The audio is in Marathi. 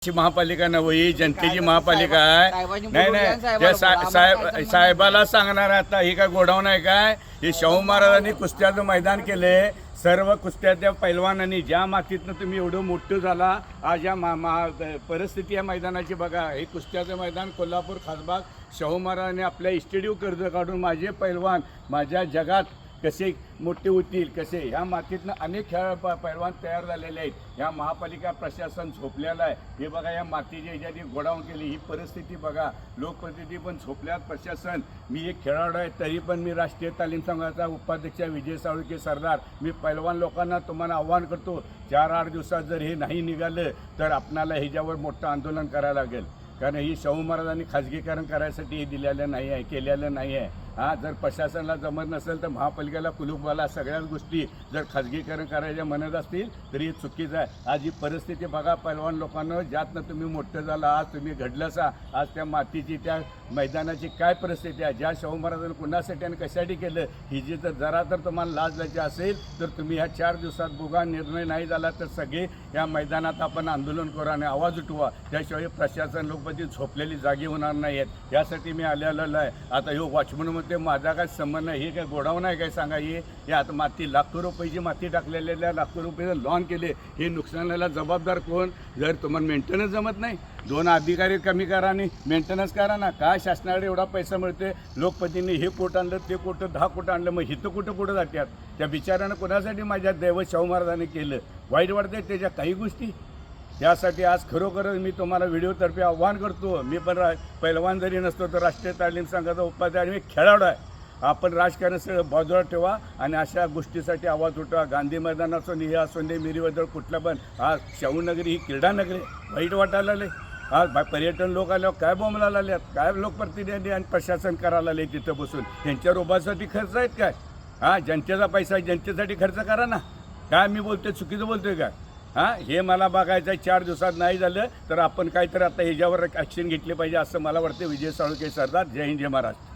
ची महापालिका नव्हे, जनतेची महापालिका आहे. नाही नाही, त्या साहेबाला सांगणार आता ही काय गोडाऊन आहे काय? हे शाहू महाराजांनी कुस्त्याचं मैदान केले. सर्व कुस्त्याच्या पैलवानांनी ज्या मातीतनं तुम्ही एवढं मोठं झाला, आज या परिस्थिती या मैदानाची बघा. हे कुस्त्याचं मैदान कोल्हापूर खासबाग शाहू महाराजांनी आपल्या इस्टेडिओ कर्ज काढून माझे पैलवान माझ्या जगात कसे मोठे होतील, कसे ह्या मातीतनं अनेक पैलवान तयार झालेले आहेत. ह्या महापालिका प्रशासन झोपलेलं आहे. हे बघा, या मातीच्या ह्याच्यात गोडाऊन केली, ही परिस्थिती बघा. लोकप्रतिनिधी पण झोपल्यात, प्रशासन. मी एक खेळाडू आहे, तरी पण मी राष्ट्रीय तालीम संघाचा उपाध्यक्ष विजय साळुंखे सरदार. मी पैलवान लोकांना तुम्हाला आव्हान करतो, 4-8 दिवसात जर हे नाही निघालं तर आपणाला ह्याच्यावर मोठं आंदोलन करायला लागेल. कारण ही शाहू महाराजांनी खाजगीकरण करायसाठी हे दिलेलं नाही आहे, केलेलं नाही आहे. जर प्रशासनाला जमत नसेल तर महापालिकेला कुलूपवाला सगळ्याच गोष्टी जर खाजगीकरण करायच्या म्हणत असतील तरी हे चुकीचं आहे. आज ही परिस्थिती बघा पैलवान लोकांना, ज्यातनं तुम्ही मोठं झाला, आज तुम्ही घडलंसा. आज त्या मातीची त्या मैदानाची काय परिस्थिती आहे, ज्या शाहू महाराजांनी कुणासाठी आणि कशासाठी केलं, ही जी तर जरा तर तुम्हाला लाज द्यायची असेल तर तुम्ही ह्या 4 दिवसात बुगा निर्णय नाही झाला तर सगळे या मैदानात आपण आंदोलन करू आणि आवाज उठवा. त्याशिवाय प्रशासन लोकप्रती झोपलेली जागी होणार नाही आहेत. यासाठी मी आलेलं आहे. आता ह्यो वॉचमन ते माझा काय संबंध नाही. हे काय गोडाऊन आहे काय सांगा? हे आता माती लाखो रुपयाची माती टाकलेल्या, लाखो रुपये लॉन केले. हे नुकसानाला जबाबदार कोण? जर तुम्हाला मेंटेनन्स जमत नाही, 2 अधिकारी कमी करा आणि मेंटेनन्स करा ना. काय शासनाकडे एवढा पैसा मिळते? लोकप्रतिनिधी हे कोट आणलं, ते कोट 10 कोट आणलं, मग हिथं कुठं जातात? त्या बिचारानं कोणासाठी माझ्या दैवत शाहू महाराजांनी केलं? वाईट वाटते त्याच्या काही गोष्टी. त्यासाठी आज खरोखरच मी तुम्हाला व्हिडिओतर्फे आव्हान करतो. मी पण पैलवान जरी नसतो तर राष्ट्रीय तालीम संघाचा उपाध्याय आणि मी खेळाडू आहे. आपण राजकारण सगळं बाजूला ठेवा आणि अशा गोष्टीसाठी आवाज उठवा. गांधी मैदान असो, हे असो, मिरीबद्दल कुठलं पण. आज शाहूनगरी ही क्रीडा नगरी, वाईट वाटायला लागले. आज पर्यटन लोक आल्यावर काय बोंबला लागल्यात, काय लोकप्रतिनिधी आणि प्रशासन करायला लागले तिथं बसून. त्यांच्या रोबासाठी खर्च आहेत काय? जनतेचा पैसा जनतेसाठी खर्च करा ना. काय मी बोलतोय चुकीचं बोलतोय काय? हे मला बघायचं आहे. 4 दिवसात नाही झालं तर आपण काहीतरी आता ह्याच्यावर ॲक्शन घेतली पाहिजे असं मला वाटतं. विजय साळुंखे सरदार. जय हिंद, जय महाराष्ट्र.